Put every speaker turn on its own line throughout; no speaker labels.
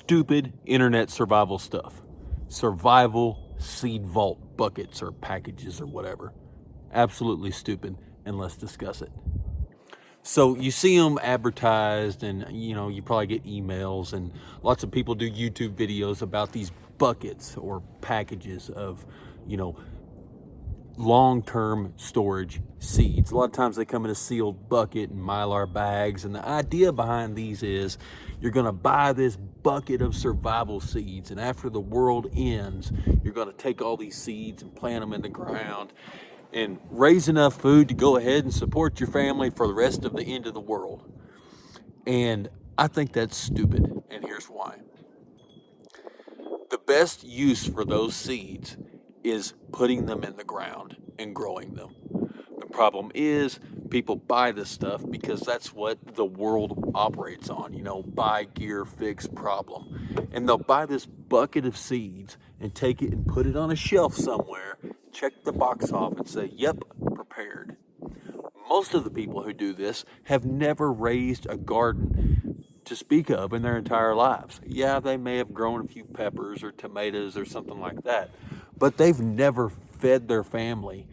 stupid internet survival stuff. Survival seed vault buckets or packages or whatever. Absolutely stupid, and let's discuss it. So you see them advertised, and you probably get emails, and lots of people do YouTube videos about these buckets or packages of long-term storage seeds. A lot of times they come in a sealed bucket and Mylar bags, and the idea behind these is you're going to buy this bucket of survival seeds, and after the world ends, you're going to take all these seeds and plant them in the ground and raise enough food to go ahead and support your family for the rest of the end of the world. And I think that's stupid, and here's why. The best use for those seeds is putting them in the ground and growing them. The problem is people buy this stuff because that's what the world operates on, buy gear, fix problem. And they'll buy this bucket of seeds and take it and put it on a shelf somewhere, check the box off and say, yep, prepared. Most of the people who do this have never raised a garden to speak of in their entire lives. Yeah, they may have grown a few peppers or tomatoes or something like that, but they've never fed their family,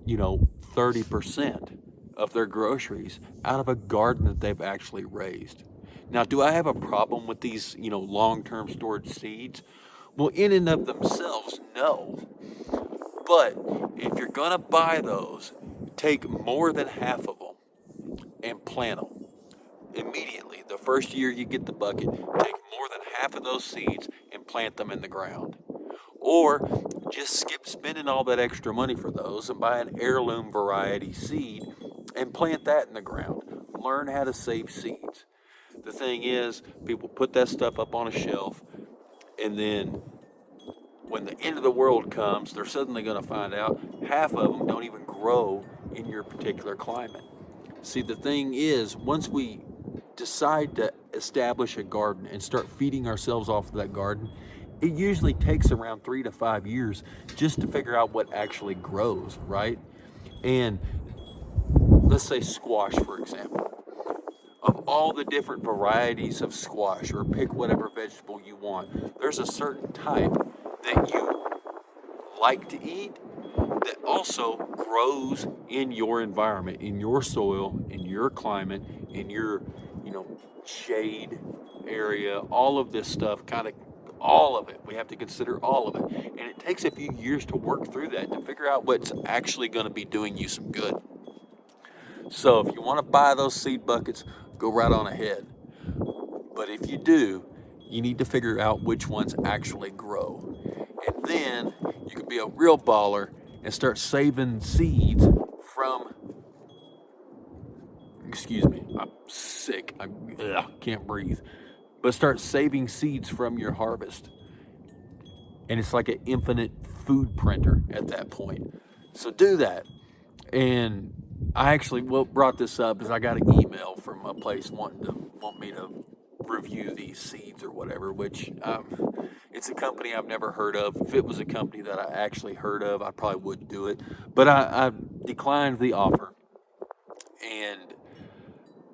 30% of their groceries out of a garden that they've actually raised. Now, do I have a problem with these, long-term storage seeds? Well, in and of themselves, no. But if you're going to buy those, take more than half of them and plant them immediately. The first year you get the bucket, take more than half of those seeds and plant them in the ground. Or just skip spending all that extra money for those and buy an heirloom variety seed and plant that in the ground. Learn how to save seeds. The thing is, people put that stuff up on a shelf, and then when the end of the world comes, they're suddenly going to find out half of them don't even grow in your particular climate. See, the thing is, once we decide to establish a garden and start feeding ourselves off of that garden, it usually takes around 3 to 5 years just to figure out what actually grows, right? And let's say squash, for example. Of all the different varieties of squash, or pick whatever vegetable you want, there's a certain type that you like to eat that also grows in your environment, in your soil, in your climate, in your, shade area, all of this stuff, all of it. We have to consider all of it. And it takes a few years to work through that to figure out what's actually going to be doing you some good. So if you want to buy those seed buckets, go right on ahead. But if you do, you need to figure out which ones actually grow. And then you can be a real baller and start saving seeds from, I'm sick, I can't breathe. But start saving seeds from your harvest. And it's like an infinite food printer at that point. So do that. And I actually brought this up is I got an email from a place want me to review these seeds or whatever, which it's a company I've never heard of. If it was a company that I actually heard of, I probably wouldn't do it. But I declined the offer. And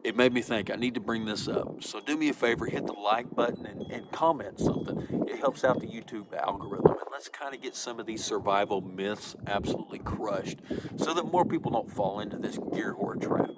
it made me think I need to bring this up. So do me a favor, hit the like button and comment something. It helps out the YouTube algorithm. And let's kind of get some of these survival myths absolutely crushed so that more people don't fall into this gear hoard trap.